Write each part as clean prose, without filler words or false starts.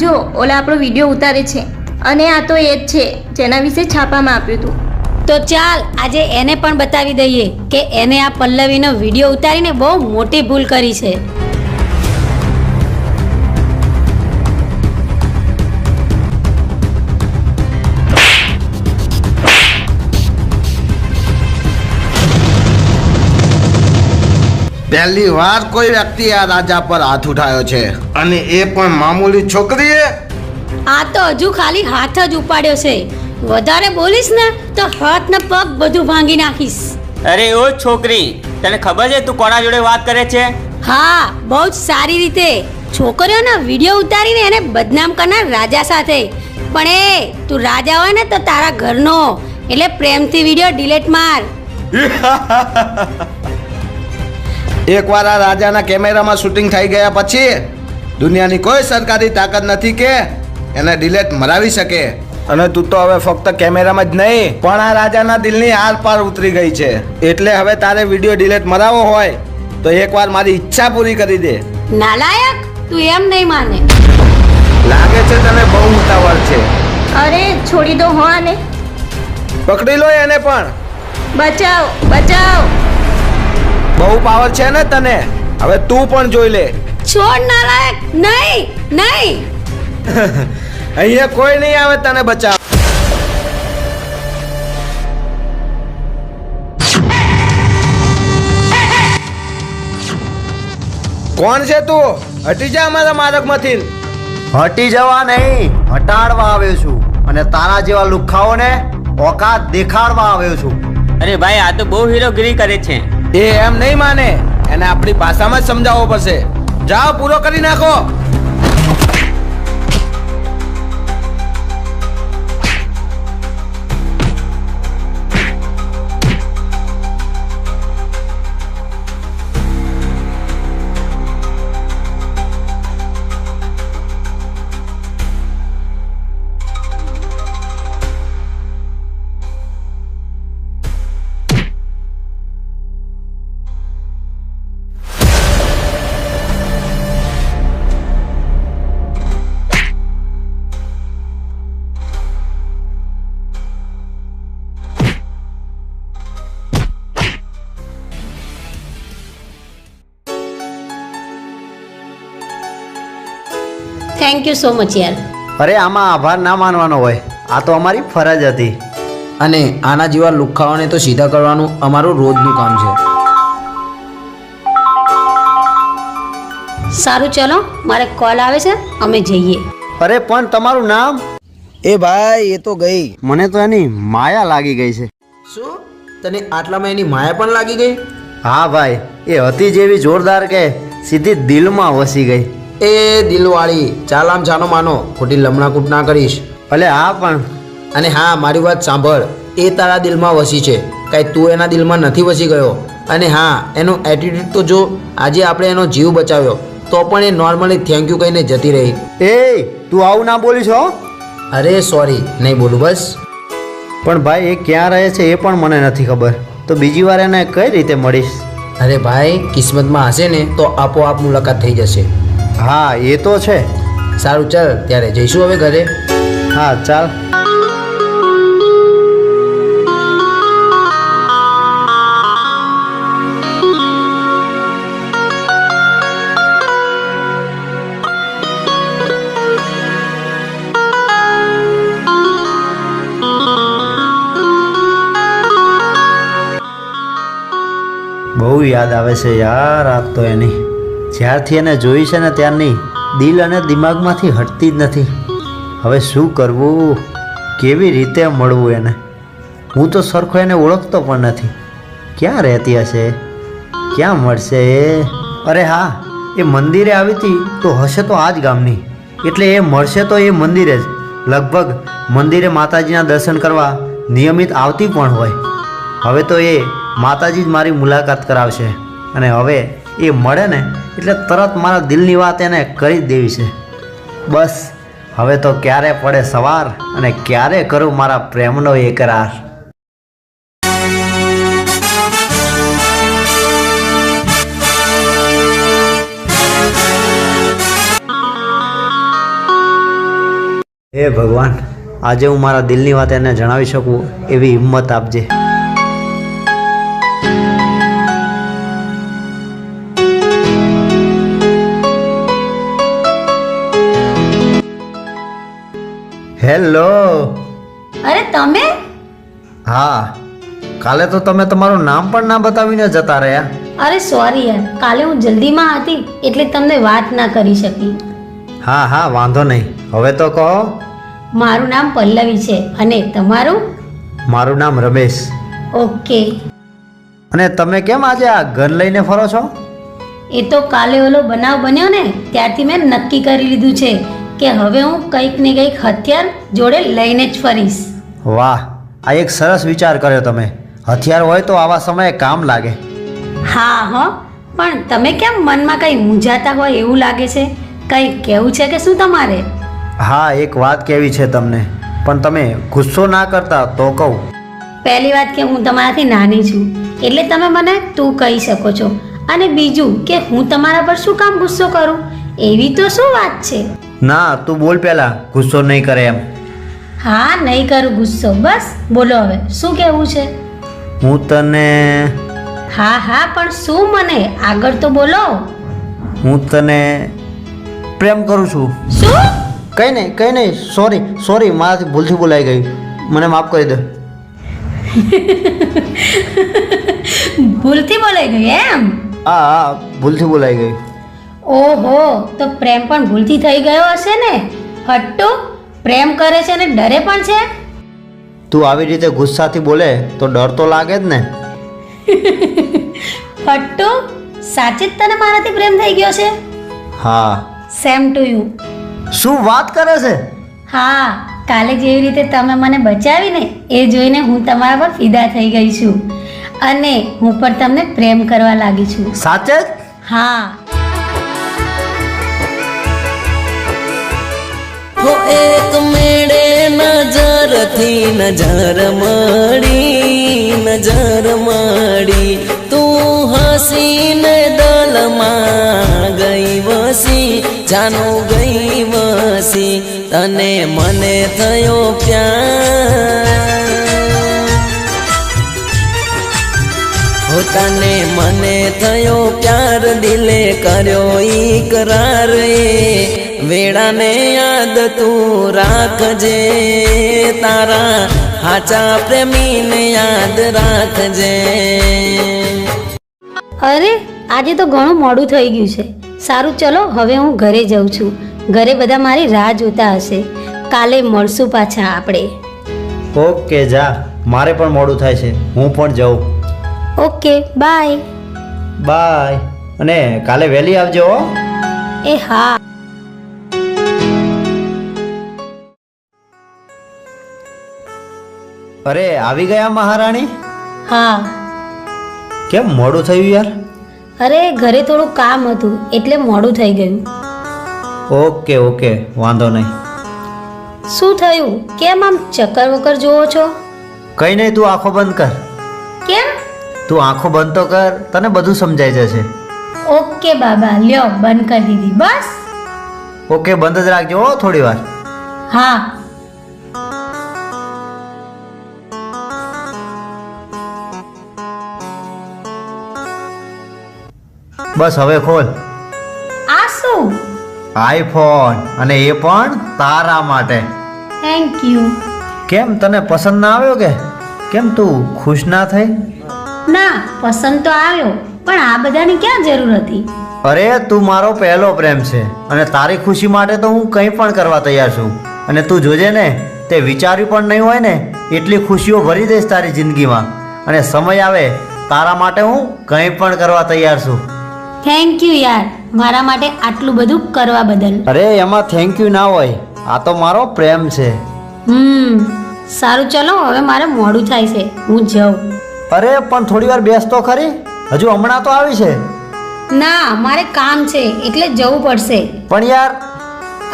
જો ઓલા આપણો વિડીયો ઉતારે છે અને આ તો એ જ છે જેના વિશે છાપામાં આપ્યું હતું. તો ચાલ આજે એને પણ બતાવી દઈએ કે એને આ પલ્લવીનો વિડીયો ઉતારીને બહુ મોટી ભૂલ કરી છે. પહેલી વાર કોઈ વ્યક્તિ આ રાજા પર હાથ ઉઠાયો છે અને એ પણ મામૂલી છોકરીએ. આ તો હજુ ખાલી હાથ જ ઉપાડ્યો છે. વધારે બોલીશ ને તો હાથ ને પગ બધું ભાંગી નાખીશ. અરે ઓ છોકરી, તને ખબર છે તું કોના જોડે વાત કરે છે? હા, બહુ જ સારી રીતે. છોકરીઓના વિડીયો ઉતારીને એને બદનામ કરનાર રાજા સાથે. પણ એ તું રાજા હોય ને તો તારા ઘરનો, એટલે પ્રેમથી વિડીયો ડિલીટ માર. એકવાર આ રાજાના કેમેરામાં શૂટિંગ થઈ ગયા પછી દુનિયાની કોઈ સરકારી તાકાત નથી કે એને ડિલેટ મરાવી શકે. અને તું તો હવે ફક્ત કેમેરામાં જ નહીં પણ આ રાજાના દિલની આર પાર ઉતરી ગઈ છે. એટલે હવે તારે વિડીયો ડિલેટ મરાવવો હોય તો એકવાર મારી ઈચ્છા પૂરી કરી દે. નાલાયક, તું એમ નહીં માને. લાગે છે તને બહુ ઉતાવળ છે. અરે છોડી દો હો આને. પકડી લો એને પણ. બચાવ બચાવ. બહુ પાવર છે ને તને, હવે તું પણ જોઈ લે. છોડ નાલાયક. નહીં નહીં. અહીંયા કોઈ નહીં આવે તને બચાવ. કોણ છે તું? હટી જા અમારા માર્ગમાંથી. હટી જવા નહીં, હટાડવા આવ્યો છું. અને તારા જેવા લુખ્ખાઓને ઓકાત દેખાડવા આવ્યો છું. અરે ભાઈ, આ તો બહુ હીરોગીરી કરે છે. એ એમ નહીં માને, એને આપણી ભાષામાં જ સમજાવવો પડશે. જાઓ, પૂરો કરી નાખો. થેન્ક યુ સો મચ યાર. અરે આમાં આભાર ના માનવાનો હોય, આ તો અમારી ફરજ હતી. અને આના જેવા લુખ્ખાઓને તો સીધા કરવાનું અમારું રોજનું કામ છે. સારું, ચલો મારે કોલ આવે છે, અમે જઈએ. અરે પણ તમારું નામ? એ ભાઈ, એ તો ગઈ. મને તો એની માયા લાગી ગઈ છે. શું તને આટલામાં એની માયા પણ લાગી ગઈ? હા ભાઈ, એ હતી જેવી જોરદાર કે સીધી દિલમાં વસી ગઈ. એ દિલવાળી, ચાલ આમ જાનો માનો, ખોટી લમણાકૂટ ના કરીશ. ભલે હા પણ. અને હા, મારી વાત સાંભળ, એ તારા દિલમાં વસી છે, કાંઈ તું એના દિલમાં નથી વસી ગયો. અને હા, એનો એટીટ્યુડ તો જો, આજે આપણે એનો જીવ બચાવ્યો તો પણ એ નોર્મલી થેન્ક યુ કહીને જતી રહી. એ તું આવું ના બોલીશ હો. અરે સોરી, નહીં બોલું બસ. પણ ભાઈ એ ક્યાં રહે છે એ પણ મને નથી ખબર, તો બીજી વાર એને કઈ રીતે મળીશ? અરે ભાઈ, કિસ્મતમાં હશે ને તો આપોઆપ મુલાકાત થઈ જશે. હા એ તો છે. સારું, ચાલ ત્યારે જઈશું હવે ઘરે. હા ચાલ. બહુ યાદ આવે છે યાર આજ તો એની. જ્યારથી એને જોઈ છે ને ત્યારની દિલ અને દિમાગમાંથી હટતી જ નથી. હવે શું કરવું, કેવી રીતે મળવું એને? હું તો સરખો એને ઓળખતો પણ નથી. ક્યાં રહેતી હશે, ક્યાં મળશે એ? અરે હા, એ મંદિરે આવી હતી તો હશે તો આ જ ગામની. એટલે એ મળશે તો એ મંદિરે જ. લગભગ મંદિરે માતાજીના દર્શન કરવા નિયમિત આવતી પણ હોય. હવે તો એ માતાજી જ મારી મુલાકાત કરાવશે. અને હવે એ મળે ને એટલે તરત મારા દિલની વાત એને કરી જ દેવી છે. બસ હવે તો ક્યારે પડે સવાર અને ક્યારે કરું મારા પ્રેમનો એકરાર. હે ભગવાન, આજે હું મારા દિલની વાત એને જણાવી શકું એવી હિંમત આપજે. હેલો. અરે તમે? હા, કાલે તો તમે તમારું નામ પણ ના બતાવીને જતા રહ્યા. અરે સોરી યાર, કાલે હું જલ્દીમાં હતી એટલે તમને વાત ના કરી શકી. હા હા, વાંધો નહીં. હવે તો કહો. મારું નામ પલ્લવી છે અને તમારું? મારું નામ રમેશ. ઓકે. અને તમે કેમ આજે આ ગન લઈને ફરો છો? એ તો કાલે ઓલો બનાવ બન્યો ને ત્યારથી મેં નક્કી કરી લીધું છે કે હવે હું કંઈક ને કંઈક હથિયાર જોડે લઈને જ ફરીશ. વાહ, આ એક સરસ વિચાર કર્યો તમે. હથિયાર હોય તો આવા સમયે કામ લાગે. હા હો, પણ તમે કેમ મનમાં કંઈ મૂંઝાતા હોય એવું લાગે છે? કંઈ કહેવું છે કે શું તમારે? હા, એક વાત કહેવી છે તમને, પણ તમે ગુસ્સો ના કરતા તો કહું. પહેલી વાત કે હું તમારાથી નાની છું એટલે તમે મને તું કહી શકો છો, અને બીજું કે હું તમારા પર શું કામ ગુસ્સો કરું? એવી તો શું વાત છે? ના, તું બોલ પહેલા, ગુસ્સો નહીં કરે એમ. હા, નહીં કરું ગુસ્સો. બસ બોલો હવે શું કહેવું છે? હું તને હા હા, પણ શું? મને આગળ તો બોલો. હું તને પ્રેમ કરું છું. શું? કંઈ નહીં, સોરી, મારાથી ભૂલથી બોલાઈ ગયું, મને માફ કરી દે. ભૂલથી બોલાઈ ગયું એમ? હા, ભૂલથી બોલાઈ ગયું. ઓહો, તો પ્રેમ પણ ભૂલથી થઈ ગયો હશે ને? હટ્ટુ, પ્રેમ કરે છે અને ડરે પણ છે. તું આવી રીતે ગુસ્સાથી બોલે તો ડર તો લાગે જ ને. હટ્ટુ, સાચે જ તને મારાથી પ્રેમ થઈ ગયો છે? હા. Same to you. શું વાત કરે છે? હા, કાલે જેવી રીતે તમે મને બચાવીને એ જોઈને હું તમારા પર ફિદા થઈ ગઈ છું અને હું પણ તમને પ્રેમ કરવા લાગી છું. સાચે જ? હા. હો એક મેળે નજરથી નજર મળી તું હસીને દલમાં ગઈ વસી, જાનું ગઈ વસી, તને મને થયો પ્યાર. હો તને મને થયો પ્યાર, દિલે કર્યો ઈકરાર. વેળાને યાદ તું રાખજે, તારા હાચા પ્રેમીને યાદ રાખજે. અરે, આજે તો ઘણું મોડું થઈ ગયું છે. સારું, ચલો હવે હું ઘરે જાઉં છું. ઘરે બધા મારી રાહ જોતા હશે. કાલે મળશું પાછા આપણે. ઓકે, જા. મારે પણ મોડું થાય છે, હું પણ જાઉં. Okay, bye. બાય. અને કાલે વહેલી આવજો હો. એ હા. અરે, આવી ગયા મહારાણી? હા. કેમ મોડું થયું યાર? અરે, ઘરે થોડું કામ હતું એટલે મોડું થઈ ગયું. ઓકે, વાંધો નહીં. શું થયું? કેમ આમ ચક્કર વક્કર જોવો છો? કંઈ નહીં, તું આંખો બંધ કર. કેમ? તું આંખો બંધ તો કર, તને બધું સમજાઈ જશે. ઓકે બાબા, લ્યો બંધ કરી દીધી. બસ. ઓકે, બંધ જ રાખજો હો થોડી વાર. હા. બસ હવે ખોલ. આ શું? આઈફોન, અને એ પણ તારા માટે. Thank you. કેમ, તને પસંદ ના આવ્યો કે? કેમ તું ખુશ ના થઈ? ના, પસંદ તો આવ્યો, પણ આ બધાની ક્યાં જરૂર હતી? અરે, તું મારો પહેલો પ્રેમ છે અને તારી ખુશી માટે તો હું કંઈ પણ કરવા તૈયાર છું. અને તું જોજે ને, તે વિચાર્યું પણ નહીં હોય ને એટલી ખુશીઓ ભરી દઈશ તારી જિંદગીમાં. અને સમય આવે તારા માટે હું કંઈ પણ કરવા તૈયાર છું. થેન્ક યુ યાર, મારા માટે આટલું બધું કરવા બદલ. અરે, એમાં થેન્ક યુ ના હોય, આ તો મારો પ્રેમ છે. સારું, ચલો હવે મારે મોડું થાય છે, હું જાઉં. અરે, પણ થોડી વાર બેસ તો ખરી, હજુ હમણાં તો આવી છે. ના, મારે કામ છે એટલે જવું પડશે. પણ યાર.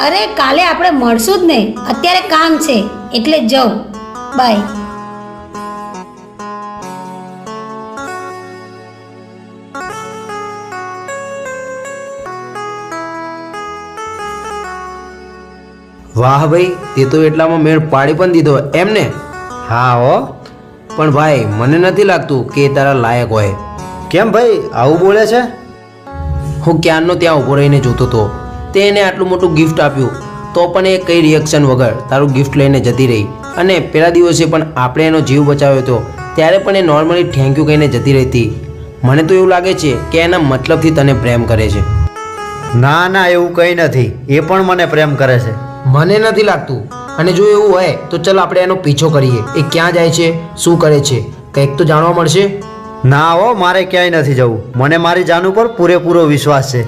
અરે, કાલે આપણે મળશું જ ને, અત્યારે કામ છે એટલે જાઉં. બાય. વાહ ભાઈ, તે તો એટલામાં મેળ પાડી પણ દીધો એમ ને? હા હો. પણ ભાઈ મને નથી લાગતું કે એ તારા લાયક હોય. કેમ ભાઈ આવું બોલે છે? હું ક્યારનો ત્યાં ઊભો રહીને જોતો હતો, તે એને આટલું મોટું ગિફ્ટ આપ્યું તો પણ એ કઈ રિએક્શન વગર તારું ગિફ્ટ લઈને જતી રહી. અને પેલા દિવસે પણ આપણે એનો જીવ બચાવ્યો હતો ત્યારે પણ એ નોર્મલી થેન્ક યુ કહીને જતી રહેતી. મને તો એવું લાગે છે કે એના મતલબથી તને પ્રેમ કરે છે. ના ના, એવું કંઈ નથી. એ પણ મને પ્રેમ કરે છે. મને નથી લાગતું. અને જો એવું હોય તો ચાલ આપણે એનો પીછો કરીએ. એ ક્યાં જાય છે, શું કરે છે, કંઈક તો જાણવા મળશે. ના હો, મારે ક્યાંય નથી જવું. મને મારી જાન ઉપર પૂરેપૂરો વિશ્વાસ છે.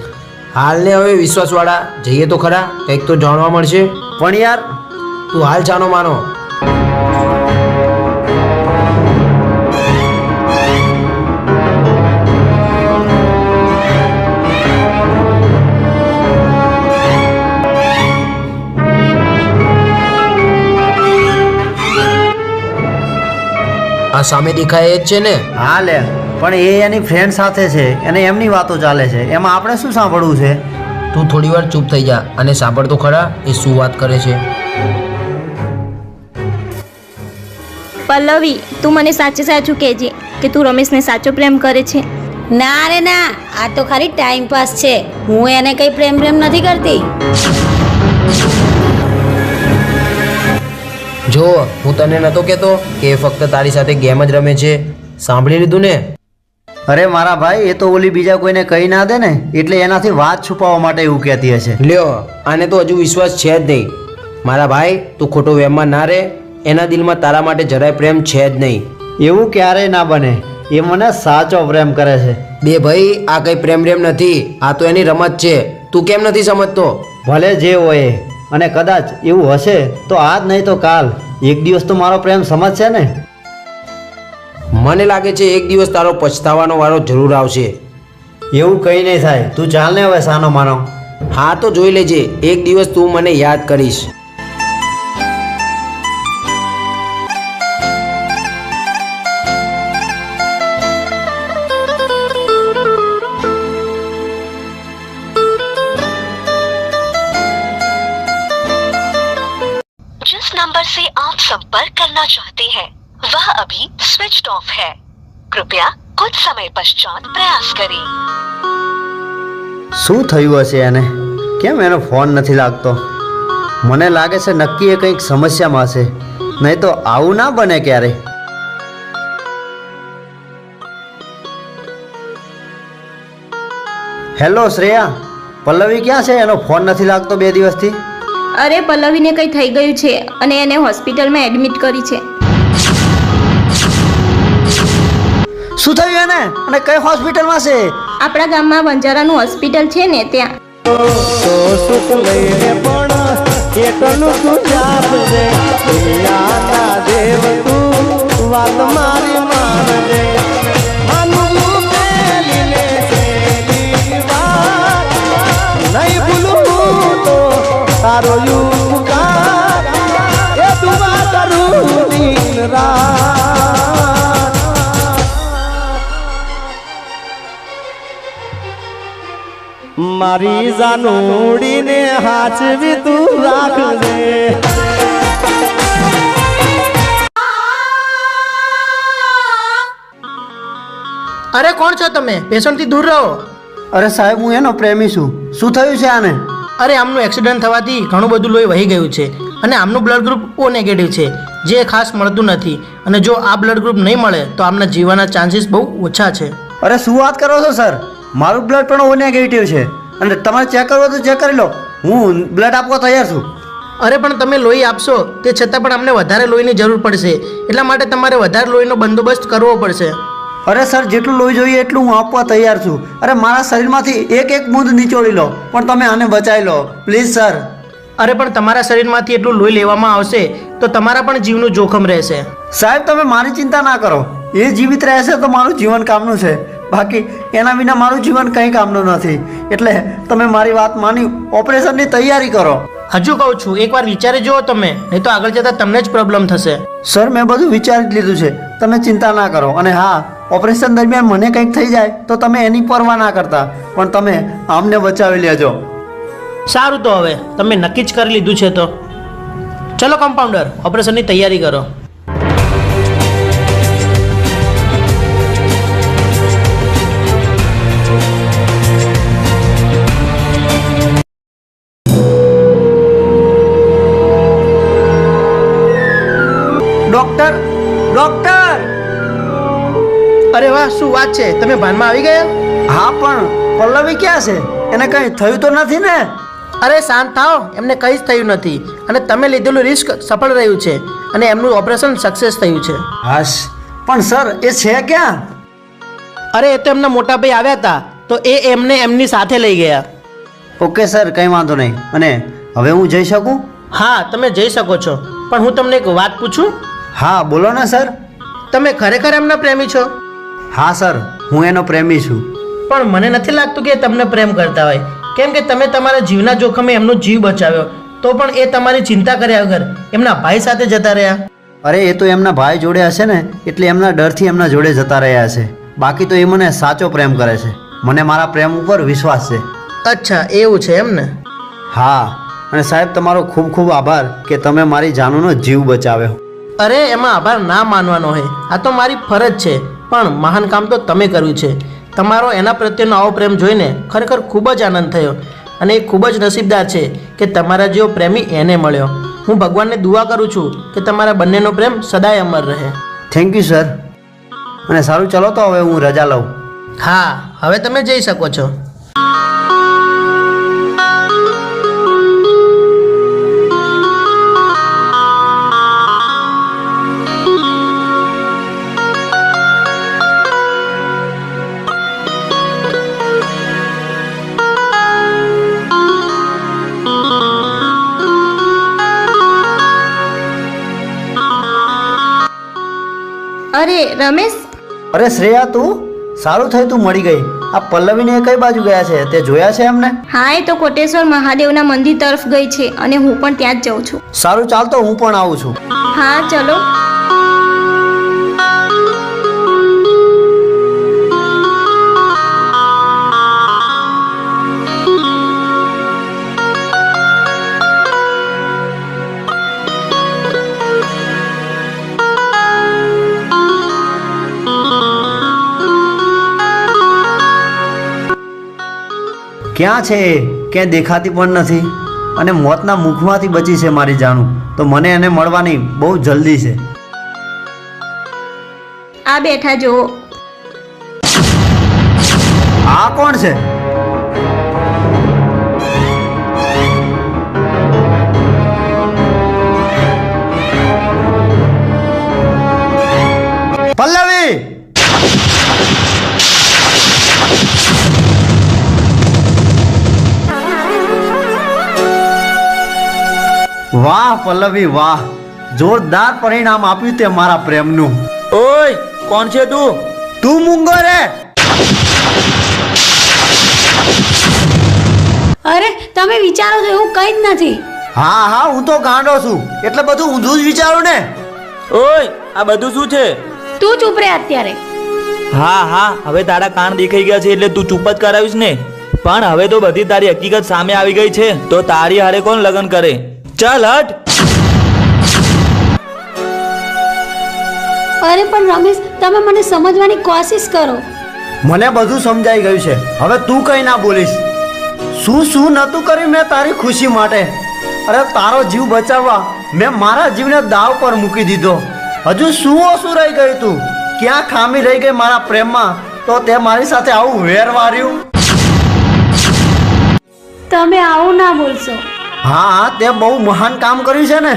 હાલને હવે વિશ્વાસવાળા જઈએ તો ખરા, કંઈક તો જાણવા મળશે. પણ યાર તું હાલ છાનો માનો. આ સામે દેખાય જ છે ને? હા લે, પણ એ એની ફ્રેન્ડ સાથે છે અને એમની વાતો ચાલે છે, એમાં આપણે શું સાંભળવું છે? તું થોડી વાર ચૂપ થઈ જા અને સાંભળ તો ખરા એ શું વાત કરે છે. પલ્લવી, તું મને સાચે સાચું કહેજે કે તું રમેશને સાચો પ્રેમ કરે છે. ના રે ના, આ તો ખાલી ટાઈમ પાસ છે. હું એને કંઈ પ્રેમ નથી કરતી. જો હું તને નતો કહેતો કે એ ફક્ત તારી સાથે ગેમ જ રમે છે. સાંભળી લીધું ને? અરે મારા ભાઈ, એ તો ઓલી બીજા કોઈને કહી ના દે ને, એટલે એનાથી વાત છુપાવવા માટે એવું કહેતી હશે. લ્યો, આને તો હજુ વિશ્વાસ છે જ નહીં. મારા ભાઈ, તું ખોટો વહેમમાં ના રહે. એના દિલમાં તારા માટે જરાય પ્રેમ છે જ નહીં. એવું ક્યારેય ના બને. એ મને સાચો પ્રેમ કરે છે. બે ભાઈ, આ કઈ પ્રેમ નથી, આ તો એની રમત છે. તું કેમ નથી સમજતો? ભલે જે હોય, અને કદાચ એવું હશે તો આજ નહીં તો કાલ એક દિવસ તો મારો પ્રેમ સમજશે ને. મને લાગે છે એક દિવસ તારો પછતાવાનો વારો જરૂર આવશે. એવું કંઈ નહીં થાય. તું ચાલ ને હવે સાનો માનો. હા તો જોઈ લેજે, એક દિવસ તું મને યાદ કરીશ. जिस नंबर से आप संपर्क करना चाहते हैं वह अभी स्विच ऑफ है. कृपया कुछ समय पश्चात प्रयास करें. શું થયું હશે એને? કેમ એનો ફોન નથી લાગતો? મને લાગે છે નક્કી એ કંઈક સમસ્યામાં હશે, નહીં તો આવું ના બને ક્યારે. હેલો શ્રેયા, પલ્લવી ક્યાં છે? એનો ફોન નથી લાગતો 2 દિવસથી. અરે પલ્લવીને કંઈ થઈ ગયું છે અને એને હોસ્પિટલમાં એડમિટ કરી છે. શું થયું એને? અને કઈ હોસ્પિટલમાં છે? આપણા ગામમાં બંજારાનું હોસ્પિટલ છે ને ત્યાં. તારો યુગા એ દુઆ કરું દિન રાત. મારી જાનુડીને હાચવી તું રાખજે. અરે કોણ છો તમે? પેશન્ટથી દૂર રહો. અરે સાહેબ, હું એનો પ્રેમી છું. શું થયું છે આને? અરે આમનું એક્સિડન્ટ થવાથી ઘણું બધું લોહી વહી ગયું છે અને આમનું બ્લડ ગ્રુપ ઓ નેગેટિવ છે, જે ખાસ મળતું નથી. અને જો આ બ્લડ ગ્રુપ નહીં મળે તો આમના જીવવાના ચાન્સીસ બહુ ઓછા છે. અરે શું વાત કરો છો સર? મારું બ્લડ પણ ઓ નેગેટિવ છે અને તમારે ચેક કરવો તો ચેક કરી લો. હું બ્લડ આપવા તૈયાર છું. અરે પણ તમે લોહી આપશો તે છતાં પણ અમને વધારે લોહીની જરૂર પડશે, એટલા માટે તમારે વધારે લોહીનો બંદોબસ્ત કરવો પડશે. અરે સર, જેટલું લોહી જોઈએ એટલું હું આપવા તૈયાર છું. અરે મારા શરીરમાંથી એક બૂંદ નીચોડી લો, પણ તમે આને બચાવી લો પ્લીઝ સર. અરે પણ તમારા શરીરમાંથી એટલું લોહી લેવામાં આવશે તો તમારા પણ જીવનું જોખમ રહેશે. સાહેબ, તમે મારી ચિંતા ના કરો. એ જીવિત રહેશે તો મારું જીવન કામનું છે, બાકી એના વિના મારું જીવન કંઈ કામનું નથી. એટલે તમે મારી વાત માની ઓપરેશનની તૈયારી કરો. હજુ કહું છું, એકવાર વિચારી જુઓ તમે, નહીં તો આગળ જતાં તમને જ પ્રોબ્લેમ થશે. સર, મેં બધું વિચારી લીધું છે, તમે ચિંતા ના કરો. અને હા, ઓપરેશન દરમિયાન મને કંઈક થઈ જાય તો તમે એની પરવા ના કરતા, પણ તમે આમને બચાવી લેજો. સારું, તો હવે તમે નક્કી જ કરી લીધું છે તો ચલો કમ્પાઉન્ડર, ઓપરેશનની તૈયારી કરો. Doctor doctor! અરે વાહ, શું વાત છે, તમે ભાનમાં આવી ગયા? હા, પણ પલ્લવી ક્યાં છે? એને કંઈ થયું તો નથી ને? અરે શાંત થાઓ, એમને કંઈ જ થયું નથી અને તમે લીધેલું રિસ્ક સફળ રહ્યું છે અને એમનું ઓપરેશન સક્સેસ થયું છે. હાશ, પણ સર એ છે ક્યાં? અરે એ તો એમના મોટા ભાઈ આવ્યા હતા તો એ એમને એમની સાથે લઈ ગયા. ઓકે સર, કંઈ વાંધો નહીં. અને હવે હું જઈ શકું? હા, તમે જઈ શકો છો, પણ હું તમને એક વાત પૂછું? હા, બોલો ને સર. તમે ખરેખર એમના પ્રેમી છો? હા સર, હું એનો પ્રેમી છું. પણ મને નથી લાગતું કે એ તમને પ્રેમ કરતા હોય, કેમ કે તમે તમારા જીવના જોખમે એમનો જીવ બચાવ્યો તો પણ એ તમારી ચિંતા કર્યા વગર એમના ભાઈ સાથે જતા રહ્યા. અરે એ તો એમના ભાઈ જોડે હશે ને, એટલે એમના ડરથી એમના જોડે જતા રહ્યા હશે. બાકી તો એ મને સાચો પ્રેમ કરે છે. મને મારા પ્રેમ ઉપર વિશ્વાસ છે. અચ્છા, એવું છે એમ ને? હા, અને સાહેબ તમારો ખૂબ ખૂબ આભાર કે તમે મારી જાનુનો જીવ બચાવ્યો. અરે એમાં આભાર ના માનવાનો હોય, આ તો મારી ફરજ છે. પણ મહાન કામ તો તમે કર્યું છે. તમારો એના પ્રત્યેનો આવો પ્રેમ જોઈને ખરેખર ખૂબ જ આનંદ થયો અને એ ખૂબ જ નસીબદાર છે કે તમારા જેવો પ્રેમી એને મળ્યો. હું ભગવાનને દુઆ કરું છું કે તમારા બંનેનો પ્રેમ સદાય અમર રહે. Thank you sir. અને સારું, ચલો તો હવે હું રજા લઉં. હા, હવે તમે જઈ શકો છો. અરે રમેશ, અરે શ્રેયા, તું સારું થયું તું મળી ગઈ. આ પલ્લવીને એ કઈ બાજુ ગયા છે તે જોયા છે એમને? હા, એ તો કોટેશ્વર મહાદેવના મંદિર તરફ ગઈ છે અને હું પણ ત્યાં જ જાઉં છું. સારું, ચાલ તો હું પણ આવું છું. હા ચલો. ક્યાં છે એ? ક્યાંય દેખાતી પણ નથી અને મોતના મુખમાંથી બચી છે મારી જાણું. તો મને એને મળવાની બહુ જલ્દી છે. આ બેઠા જુઓ. આ કોણ છે? પલ્લવી! વાહ પલ્લવી વાહ, જોરદાર પરિણામ આપ્યું તે મારા પ્રેમનું. ઓય, કોણ છે તું? તું મૂંગો રે! અરે તમે વિચારો છો એવું કંઈ જ નથી. હા હા, હું તો ગાંડો છું એટલે બધું ઊંધું જ વિચારું ને. ઓય, આ બધું શું છે? તું ચૂપ રહે અત્યારે. હા હા, હવે તારા કાન દેખાઈ ગયા છે એટલે તું ચૂપ જ કરાવીશ ને. પણ હવે તો બધી તારી હકીકત સામે આવી ગઈ છે, તો તારી હારે કોણ લગ્ન કરે? ચાલ હટ. અરે પણ રમેશ, તમે મને સમજવાની કોશિશ કરો. મને બધું સમજાઈ ગયું છે, હવે તું કઈ ના બોલીશ. શું શું નતું કર્યું મેં તારી ખુશી માટે? અરે તારો જીવ બચાવવા મેં મારા જીવને દાવ પર મૂકી દીધો. હજુ શું ઓછું રહી ગયું? તું ક્યાં ખામી રહી ગઈ મારા પ્રેમમાં તો તે મારી સાથે આવું વેર વાર્યું? તમે આવું ના બોલશો. હા, તે બહુ મહાન કામ કર્યું છે ને.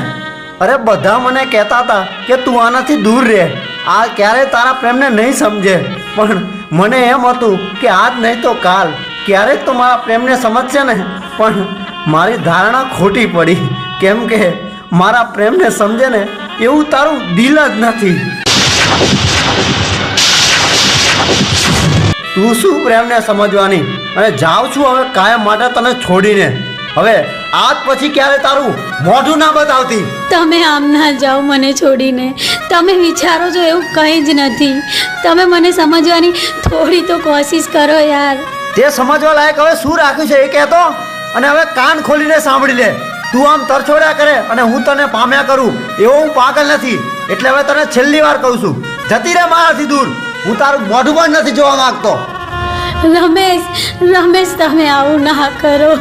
અરે બધા મને કહેતા હતા કે તું આનાથી દૂર રહે, આ ક્યારેય તારા પ્રેમને નહીં સમજે. પણ મને એમ હતું કે આજ નહીં તો કાલ ક્યારેક તો મારા પ્રેમને સમજશે ને. પણ મારી ધારણા ખોટી પડી, કેમ કે મારા પ્રેમને સમજે ને એવું તારું દિલ જ નથી. તું શું પ્રેમને સમજવાની? અને જાઉં છું હવે કાયમ માટે તને છોડીને. હવે આજ પછી ક્યારે તારું મોઢું ના બતાવતી. તમે આમ ના જાઓ મને છોડીને. તમે વિચારો છો એવું કંઈ જ નથી. તમે મને સમજવાની થોડી તો કોશિશ કરો યાર. તે સમજવા લાયક હવે શું રાખ્યું છે એ કહેતો. અને હવે કાન ખોલીને સાંભળી લે. તું આમ તરછોડ્યા કરે અને હું તને પામ્યા કરું એવો હું પાગલ નથી. એટલે હવે તને છેલ્લી વાર કહું છું, જતી રહે મારાથી દૂર. હું તારું મોઢું પણ નથી જોવા માંગતો. રમેશ તમે આવું ના કરો.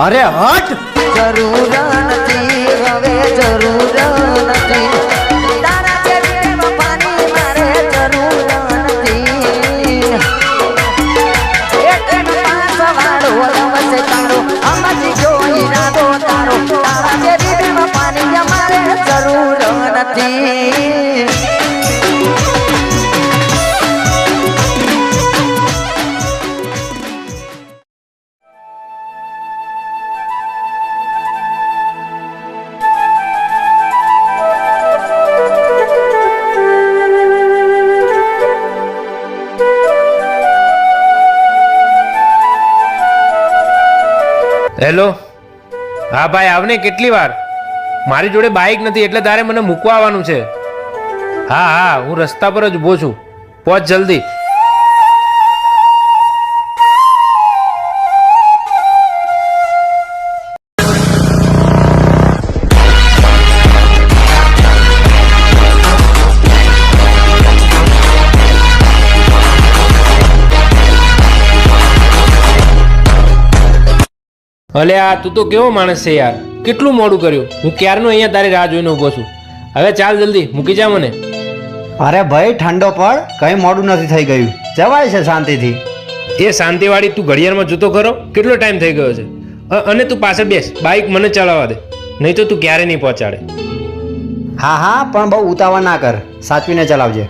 અરે હટ. જરૂર નથી હવે જરૂર નથી તારા જેવી વફાની મારે જરૂર નથી. એક પાસવાળો રમશે તારો અમજી જોઈ રાતો તારો તારા જેવી વફાની મારે જરૂર નથી. હેલો, હા ભાઈ આવને. કેટલી વાર? મારી જોડે બાઇક નથી એટલે તારે મને મૂકવા આવવાનું છે. હા હા, હું રસ્તા પર જ ઊભો છું, પહોંચ જલ્દી. અલે આ તું તો કેવો માણસ છે યાર, કેટલું મોડું કર્યું. હું ક્યારનો અહીંયા તારી રાહ જોઈને ઊભો છું. હવે ચાલ જલ્દી, મૂકી જા મને. અરે ભાઈ ઠંડો પડ, કઈ મોડું નથી થઈ ગયું, જવાય છે શાંતિથી. એ શાંતિવાળી તું ઘડિયાળમાં જોતો ખરો કેટલો ટાઈમ થઈ ગયો છે. અને તું પાછળ બેસ, બાઇક મને ચલાવવા દે, નહીં તો તું ક્યારે નહીં પહોંચાડે. હા હા, પણ બહુ ઉતાવળ ના કર, સાચવીને ચલાવજે.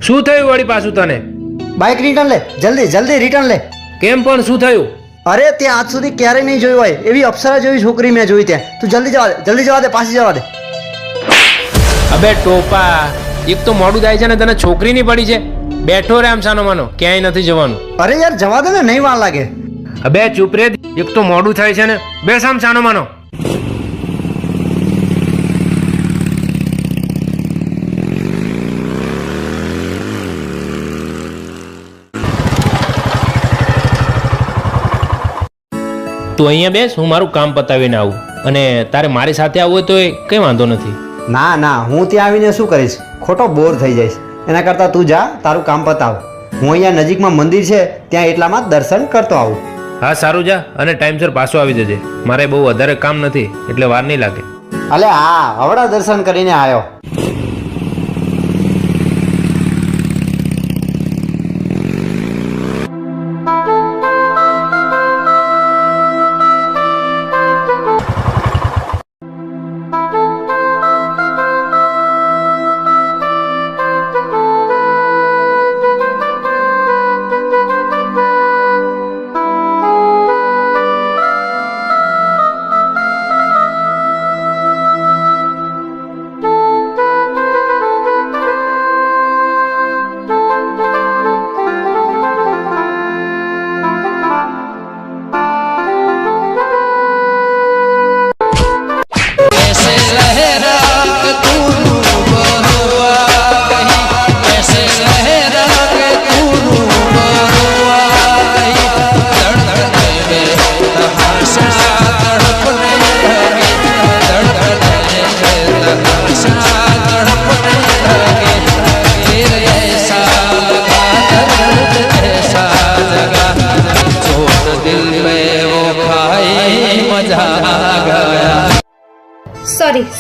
શું થયું વળી પાછું તને? બાઇક રિટર્ન લે, જલ્દી જલ્દી રિટર્ન લે. કેમ પણ શું થયું? અરે ત્યાં આજ સુધી ક્યારેય નહીં જોયું હોય એવી અપ્સરા જેવી છોકરી મેં જોઈ ત્યાં. તું જલ્દી જવા દે, જલ્દી જવા દે, પાછી જવા દે. અબે ટોપા, એક તો મોડું થાય છે ને તને છોકરીની પડી છે. બેઠો રે આમ સાનો માનો, ક્યાંય નથી જવાનું. અરે યાર જવા દે ને, નહીં વાર લાગે. અબે ચૂપ રે, એક તો મોડું થાય છે ને, બેસ આમ સાનો માનો. તું અહીંયા બેસ, હું મારું કામ પતાવીને આવું. અને તારે મારી સાથે આવવું હોય તો એ કંઈ વાંધો નથી. ના ના, હું ત્યાં આવીને શું કરીશ, ખોટો બોર થઈ જઈશ. એના કરતાં તું જા, તારું કામ પતાવ. હું અહીંયા નજીકમાં મંદિર છે ત્યાં એટલામાં જ દર્શન કરતો આવું. હા સારું, જા, અને ટાઈમસર પાછો આવી જજે. મારે બહુ વધારે કામ નથી એટલે વાર નહીં લાગે. અલે હા, હવડા દર્શન કરીને આવ્યો.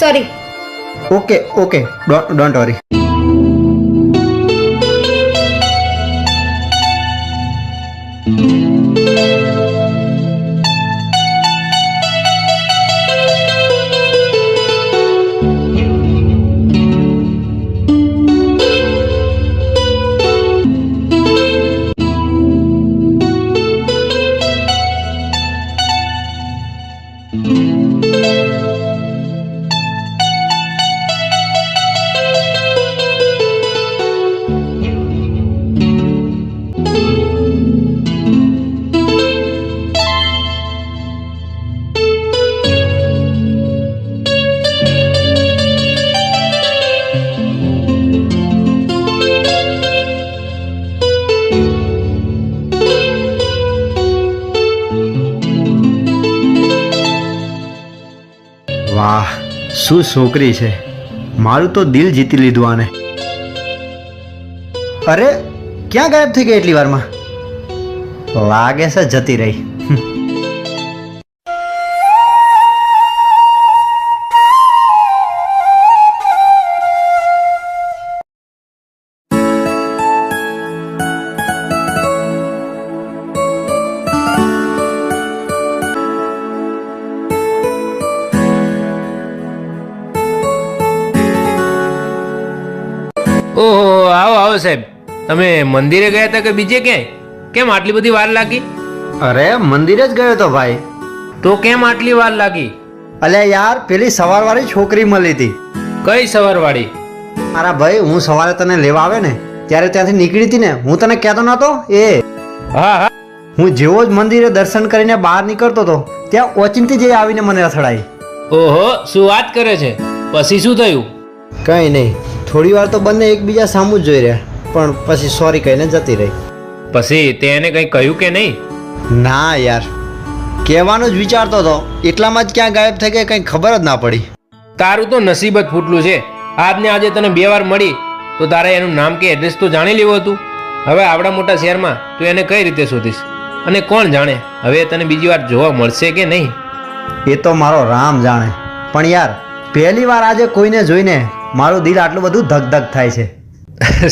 સોરી. Okay, don't worry. વાહ, શું છોકરી છે! મારું તો દિલ જીતી લીધું આને. અરે, ક્યાં ગાયબ થઈ ગઈ એટલી વારમાં? લાગે છે જતી રહી. ઓહો, આવો આવો સાહેબ. તમે મંદિરે ગયા હતા કે બીજે ક્યાંય? કેમ આટલી બધી વાર લાગી? અરે, મંદિરે જ ગયો તો ભાઈ. તો કેમ આટલી વાર લાગી? અલ્યા યાર, પેલી સવારવાળી છોકરી મળી હતી. કઈ સવારવાળી? મારા ભાઈ, હું સવારે તને લેવા આવે ને ત્યારે ત્યાંથી નીકળી હતી ને, હું તને કહેતો નતો એ. હા હા. હું જેવો જ મંદિરે દર્શન કરીને બહાર નીકળતો હતો ત્યાં ઓચિંતી જે આવીને મને અથડાઈ. ઓહો, શું વાત કરે છે? પછી શું થયું? કંઈ નહીં, થોડી વાર તો બંને એકબીજા સામું જ જોઈ રહ્યા, પણ પછી સોરી કહીને જતી રહી. પછી તે એને કંઈ કહ્યું કે નહીં? ના યાર, કહેવાનું જ વિચારતો હતો, એટલામાં જ ક્યાં ગાયબ થઈ ગઈ કંઈ ખબર જ ના પડી. તારું તો નસીબ જ ફૂટલું છે. આજને આજે તને 2 વાર મળી તો તારે એનું નામ કે એડ્રેસ તો જાણી લેવું હતું. હવે આવડા મોટા શહેરમાં તું એને કઈ રીતે શોધીશ? અને કોણ જાણે હવે તને બીજી વાર જોવા મળશે કે નહીં? એ તો મારો રામ જાણે. પણ યાર, પહેલી વાર આજે કોઈને જોઈને મારું દિલ આટલું બધું ધક થાય છે.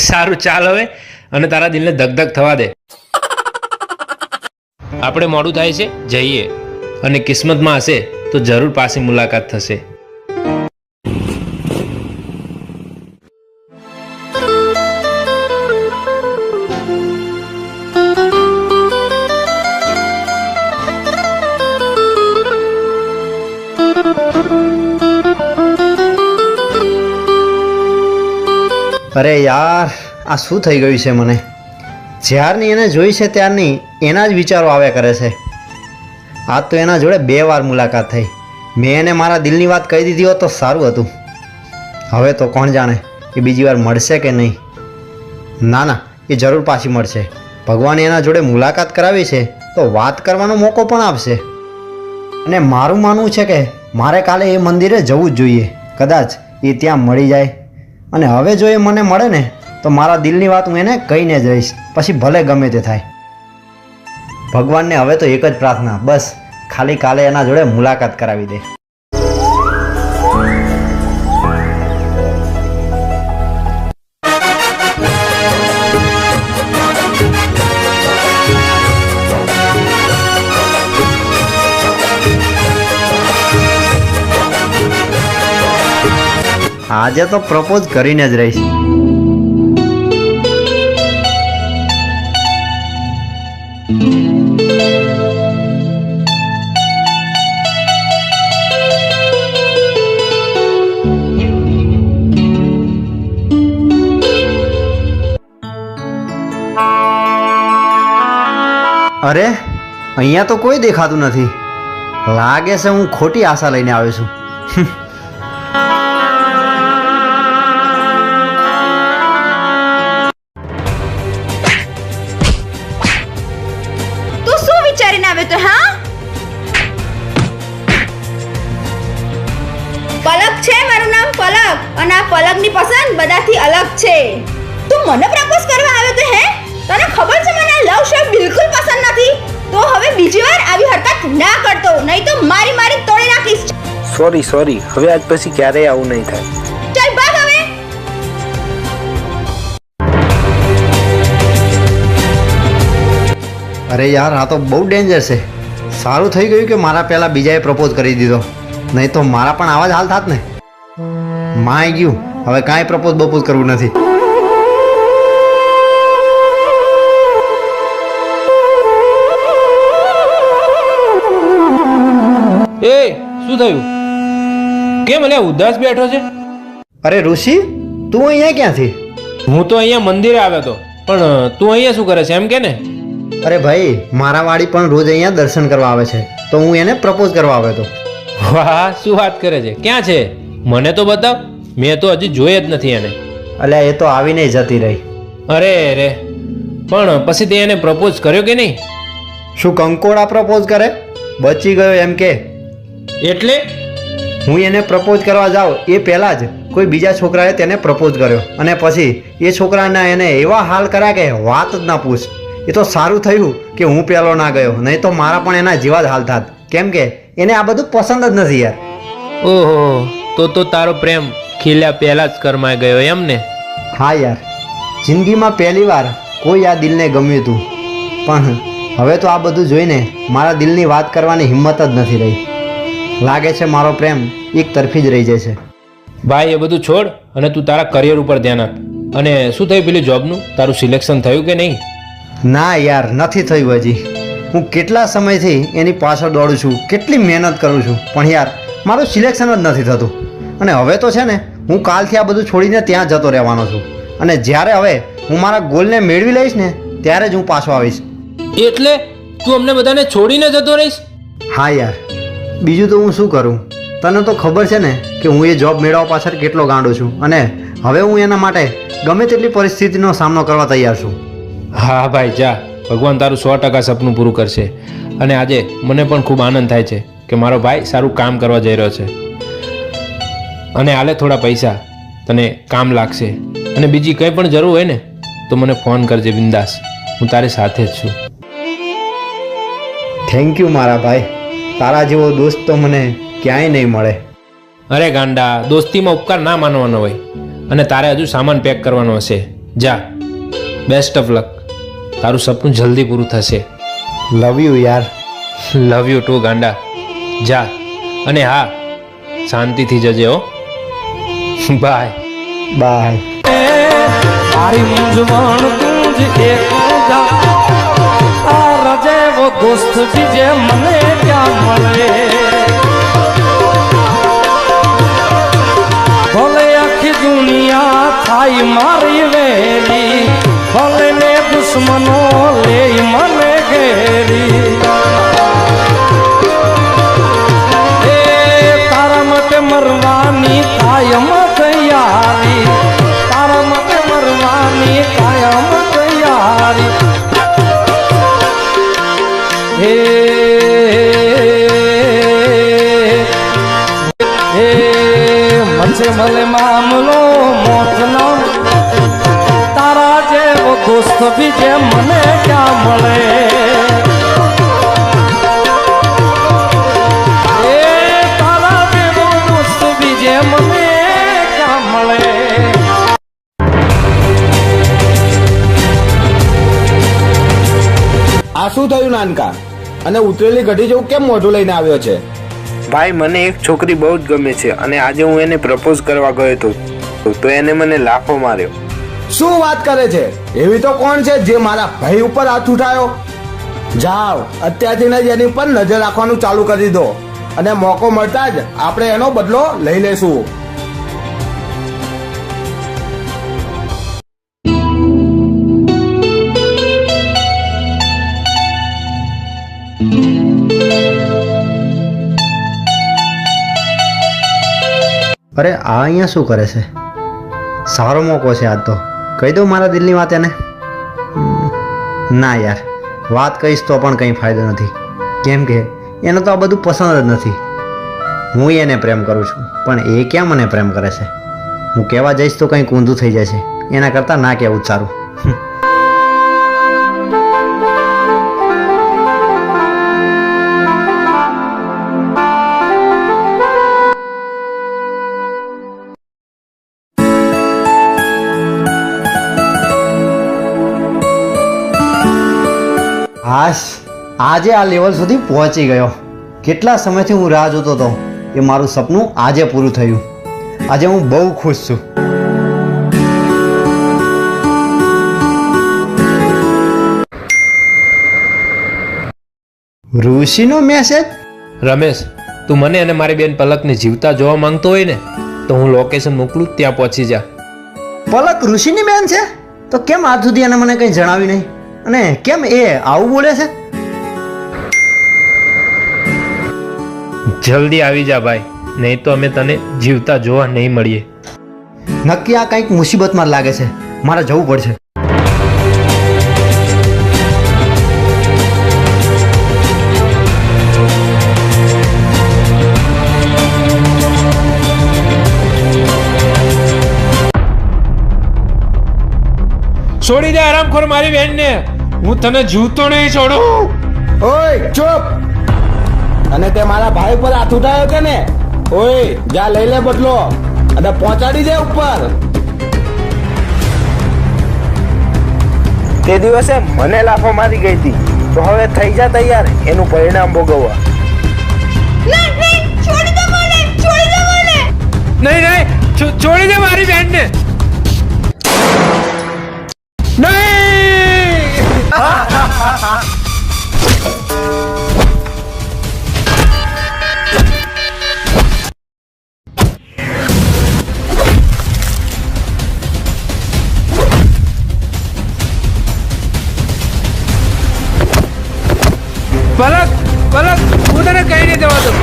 સારું, ચાલ હવે, અને તારા દિલને ધક થવા દે. આપણે મોડું થાય છે, જઈએ. અને કિસ્મતમાં હશે તો જરૂર પાછી મુલાકાત થશે. અરે યાર, આ શું થઈ ગયું છે મને? જ્યારની એને જોઈ છે ત્યારની એના જ વિચારો આવ્યા કરે છે. આજ તો એના જોડે 2 વાર મુલાકાત થઈ. મેં એને મારા દિલની વાત કહી દીધી હોત તો સારું હતું. હવે તો કોણ જાણે એ બીજી વાર મળશે કે નહીં. ના ના, એ જરૂર પાછી મળશે. ભગવાને એના જોડે મુલાકાત કરાવી છે તો વાત કરવાનો મોકો પણ આપશે. અને મારું માનવું છે કે મારે કાલે એ મંદિરે જવું જ જોઈએ. કદાચ એ ત્યાં મળી જાય. અને હવે જો એ મને મળે ને તો મારા દિલની વાત હું એને કહીને જ રહીશ, પછી ભલે ગમે તે થાય. ભગવાનને હવે તો એક જ પ્રાર્થના, બસ ખાલી કાલે એના જોડે મુલાકાત કરાવી દે. આજે તો પ્રપોઝ કરીને જ રહીશ. અરે, અહીંયા તો કોઈ દેખાતું નથી. લાગે છે હું ખોટી આશા લઈને આવ્યો છું. પલક છે, મારું નામ પલક, અને આ પલકની પસંદ બધાથી અલગ છે. તું મને પ્રપોઝ કરવા આવ્યો તો હે? તને ખબર છે મને લવ શબ્દ બિલકુલ પસંદ નથી. તો હવે બીજી વાર આવી હરકત ના કરતો, નહીં તો મારી તોડી નાખીશ. સોરી, હવે આજ પછી ક્યારેય આવું નહીં થાય. ચાલ ભાગ હવે. અરે યાર, આ તો બહુ ડેન્જર છે. સારું થઈ ગયું કે મારા પહેલા બીજાએ પ્રપોઝ કરી દીધો, નહીં તો મારા પણ આવા જ હાલ થાત ને. માય ગયું, હવે કાંઈ પ્રપોઝ કરવું નથી. એ શું થયું? કેમ અલ્યા ઉદાસ બેઠો છે? અરે ઋષિ, તું અહીંયા ક્યાંથી? હું તો અહીંયા મંદિરે આવ્યો હતો, પણ તું અહીંયા શું કરે છે એમ કે ને? અરે ભાઈ, મારા વાડી પણ રોજ અહીંયા દર્શન કરવા આવે છે, તો હું એને પ્રપોઝ કરવા આવ્યો હતો. વાહ, શું વાત કરે છે? ક્યાં છે? મને તો બતાવ. મેં તો હજી જોઈ જ નથી એને. અલ્યા, એ તો આવીને જતી રહી. અરે રે, પણ પછી તે એને પ્રપોઝ કર્યો કે નહીં? શું કંકોડા પ્રપોઝ કરે? બચી ગયો એમ કે? એટલે હું એને પ્રપોઝ કરવા જાઉં એ પહેલાં જ કોઈ બીજા છોકરાએ તેને પ્રપોઝ કર્યો અને પછી એ છોકરાના એને એવા હાલ કર્યા કે વાત જ ના પૂછ. એ તો સારું થયું કે હું પહેલો ના ગયો, નહીં તો મારા પણ એના જેવા જ હાલ થાત, કેમ કે એને આ બધું પસંદ જ નથી યાર. ઓહો, તો તારો પ્રેમ ખીલ્યા પહેલા જ કરમાઈ ગયો એમ ને? હા યાર, જિંદગીમાં પહેલી વાર કોઈ આ દિલને ગમ્યું હતું, પણ હવે તો આ બધું જોઈને મારા દિલની વાત કરવાની હિંમત જ નથી રહી. લાગે છે મારો પ્રેમ એક તરફી જ રહી જાય છે. ભાઈ એ બધું છોડ અને તું તારા કરિયર ઉપર ધ્યાન આપ. અને શું થયું પેલી જોબનું? તારું સિલેક્શન થયું કે નહીં? ના યાર, નથી થયું હજી. હું કેટલા સમયથી એની પાછળ દોડું છું, કેટલી મહેનત કરું છું, પણ યાર મારું સિલેક્શન જ નથી થતું. અને હવે તો છે ને, હું કાલથી આ બધું છોડીને ત્યાં જતો રહેવાનો છું. અને જ્યારે હવે હું મારા ગોલને મેળવી લઈશ ને, ત્યારે જ હું પાછો આવીશ. એટલે તું અમને બધાને છોડીને જતો રહીશ? હા યાર, બીજું તો હું શું કરું? તને તો ખબર છે ને કે હું એ જોબ મેળવવા પાછળ કેટલો ગાંડો છું, અને હવે હું એના માટે ગમે તેટલી પરિસ્થિતિનો સામનો કરવા તૈયાર છું. હા ભાઈ જા, ભગવાન તારું 100% સપનું પૂરું કરશે. અને આજે મને પણ ખૂબ આનંદ થાય છે કે મારો ભાઈ સારું કામ કરવા જઈ રહ્યો છે. અને હાલે થોડા પૈસા, તને કામ લાગશે. અને બીજી કંઈ પણ જરૂર હોય ને તો મને ફોન કરજે બિંદાસ, હું તારી સાથે જ છું. થેન્ક યુ મારા ભાઈ, તારા જેવો દોસ્ત તો મને ક્યાંય નહીં મળે. અરે ગાંડા, દોસ્તીમાં ઉપકાર ના માનવાનો હોય. અને તારે હજુ સામાન પેક કરવાનો હશે. જા, બેસ્ટ ઓફ લક. તારું સપનું જલ્દી પૂરું થશે. લવ યુ યાર. લવ યુ ટુ ગાંડા. જા, અને હા, શાંતિથી જજે હો. Bye bye. તારી મૂંઝવણ તું જ એકલા, તારા જેવો દોસ્ત બીજે મને ક્યાં મળે. ભલે આખી દુનિયા થાય મારી વેરી, ભલે ને દુશ્મનો લે મને ઘેરી. તારા માટે મરવાની કાયમ તૈયારી, તારા માટે મરવાની કાયમ તૈયારી. હે મચે ભલે મામલો મોતનો, તારા જેવો દોસ્ત બીજે મને ક્યાં મળે. આ શું થયું નાનકા? અને ઉતરેલી ઘડી જેવું કેમ મોઢું લઈને આવ્યો છે? ભાઈ, મને એક છોકરી બહુ જ ગમે છે અને આજે હું એને પ્રપોઝ કરવા ગયો હતો તો એને મને લાફો માર્યો. શું વાત કરે છે? એવી તો કોણ છે જે મારા ભાઈ ઉપર હાથ ઉઠાયો? જાઓ, અત્યારથી જ એની ઉપર નજર રાખવાનું ચાલુ કરી દો, અને મોકો મળતા જ આપણે એનો બદલો લઈ લેશું. અરે આ અહીંયા શું કરે છે? સારો મોકો છે આજ તો. કહી દઉં મારા દિલની વાત એને? ના યાર, વાત કહીશ તો પણ કંઈ ફાયદો નથી, કેમ કે એને તો આ બધું પસંદ જ નથી. હું એને પ્રેમ કરું છું, પણ એ ક્યાં મને પ્રેમ કરે છે? હું કહેવા જઈશ તો કંઈક ઊંધું થઈ જાય છે, એના કરતાં ના કહેવું જ સારું. હાશ, આજે આ લેવલ સુધી પહોંચી ગયો. કેટલા સમયથી હું રાહ જોતો હતો કે મારું સપનું આજે પૂરું થયું. આજે હું બહુ ખુશ છું. ઋષિનો મેસેજ? રમેશ, તું મને અને મારી બેન પલકને જીવતા જોવા માંગતો હોય ને તો હું લોકેશન મોકલું, ત્યાં પહોંચી જા. પલક ઋષિની બેન છે? તો કેમ આજ સુધી એને મને કંઈ જણાવ્યું નહીં? અને કેમ એ આવું બોલે છે? જલ્દી આવી જા ભાઈ, નહીં તો અમે તને જીવતા જોવા નહીં મળીએ. નક્કી આ કંઈક મુસીબતમાં લાગે છે, મારે જવું પડશે. છોડી દે આરામખોર મારી બહેનને. હું તને જીવતો નહીં છોડું. ઓય ચૂપ! અને તે મારા ભાઈ પર હાથ ઉઠાયો કે ને? ઓય જા લઈ લે બદલો અને પહોંચાડી દે ઉપર. તે દિવસે મને લાફો મારી ગઈ હતી, તો હવે થઈ જા તૈયાર એનું પરિણામ ભોગવવા. નહીં નહીં, છોડી દે મારી બહેનને. નહીં. પલક પલક, હું તને કઈ નહીં જવા દઉં.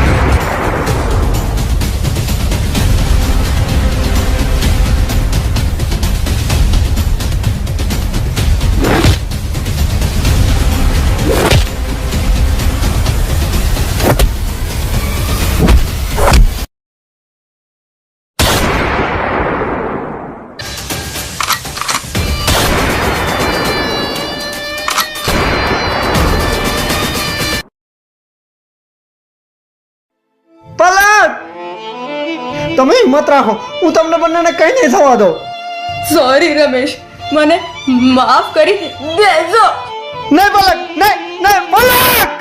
પલક, તમે હિંમત રાખો, હું તમને બંનેને કઈ નહીં થવા દો. સોરી રમેશ, મને માફ કરી દેજો. નહીં પલક, નહીં નહીં પલક.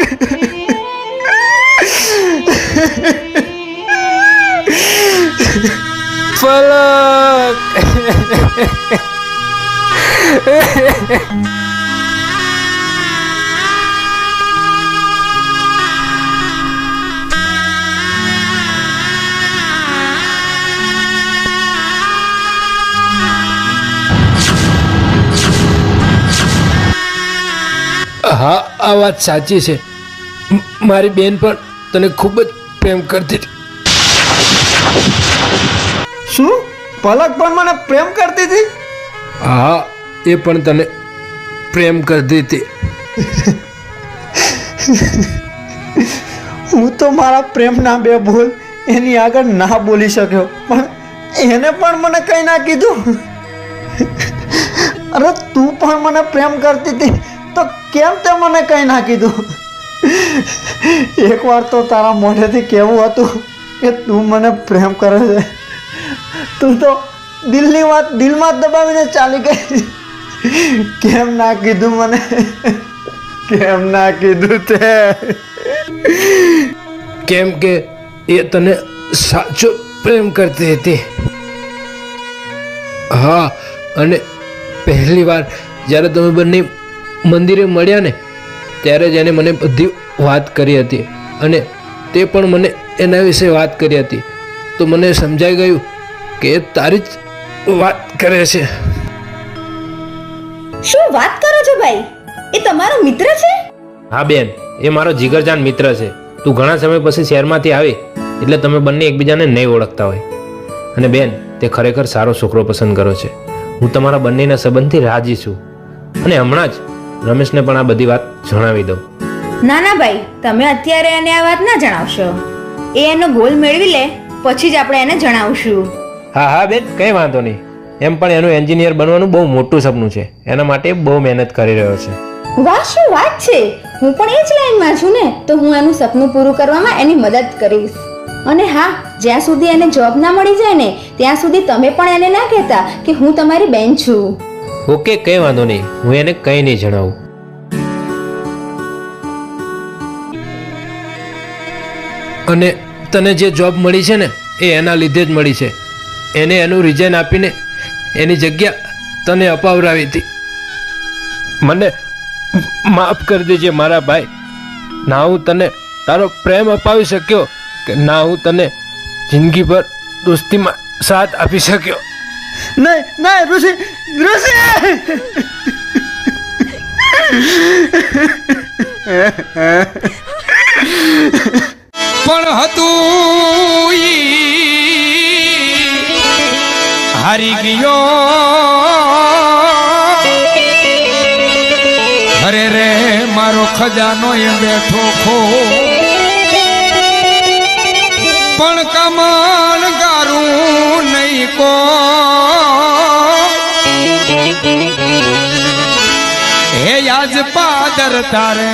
હા, આ વાત સાચી છે. મારી બેન પણ તને ખૂબ જ પ્રેમ કરતી હતી. શું? પલક પણ મને પ્રેમ કરતી હતી? હા, એ પણ તને પ્રેમ કરતી હતી. હું તો મારા પ્રેમના બે બોલ એની આગળ ના બોલી શક્યો, પણ એને પણ મને કઈ ના કીધું. અરે તું પણ મને પ્રેમ કરતી હતી તો કેમ તે મને કઈ ના કીધું? એકવાર તો તારા મોઢેથી કહેવું હતું કે તું મને પ્રેમ કરે છે. તું તો દિલની વાત દિલમાં જ દબાવીને ચાલી ગઈ. કેમ ના કીધું મને? કેમ ના કીધું તે? કેમ કે એ તને સાચો પ્રેમ કરતી હતી. હા, અને પહેલી વાર જ્યારે તમે બંને મંદિરે મળ્યા ને ત્યારે જ એને મને બધી વાત કરી હતી, અને તે પણ મને એના વિશે વાત કરી હતી. તો મને સમજાઈ ગયું કે એ તારી જ વાત કરે છે. શું વાત કરો છો ભાઈ? એ તમારો મિત્ર છે? હા બેન, એ મારો જીગરજાન મિત્ર છે. તું ઘણા સમય પછી શહેરમાંથી આવી એટલે તમે બંને એકબીજાને નહીં ઓળખતા હોય. અને બેન, તે ખરેખર સારો છોકરો પસંદ કર્યો છે. હું તમારા બંનેના સંબંધથી રાજી છું, અને હમણાં જ રમેશને પણ આ બધી વાત જણાવી દઉં. ના ના ભાઈ, તમે અત્યારે એને આ વાત ના જણાવશો. એ એનો ગોલ મેળવી લે પછી જ આપણે એને જણાવશું. હા હા બેન, કંઈ વાંધો નહીં. એમ પણ એનું એન્જિનિયર બનવાનું બહુ મોટું સપનું છે. એના માટે બહુ મહેનત કરી રહ્યો છે. વાહ, શું વાત છે! હું પણ એ જ લાઈનમાં છું ને, તો હું એનું સપનું પૂરું કરવામાં એની મદદ કરીશ. અને હા, જ્યાં સુધી એને જોબ ના મળી જાય ને ત્યાં સુધી તમે પણ એને ના કહેતા કે હું તમારી બેન છું. ઓકે, કંઈ વાંધો નહીં. હું એને કંઈ નહીં જણાવું. અને તને જે જોબ મળી છે ને એ એના લીધે જ મળી છે. એને એનું રિઝાઇન આપીને એની જગ્યા તને અપાવરાવી હતી. મને માફ કરી દેજે મારા ભાઈ. ના હું તને તારો પ્રેમ અપાવી શક્યો, કે ના હું તને જિંદગીભર દોસ્તીમાં સાથ આપી શક્યો. નહીં નહીં ઋષિ, ઋષિ! પણ હતું હારી ગયો. અરે રે મારો ખજાનો એ બેઠો ખો, પણ કમન ગારું નહીં કો. એ આજ પાદર તારે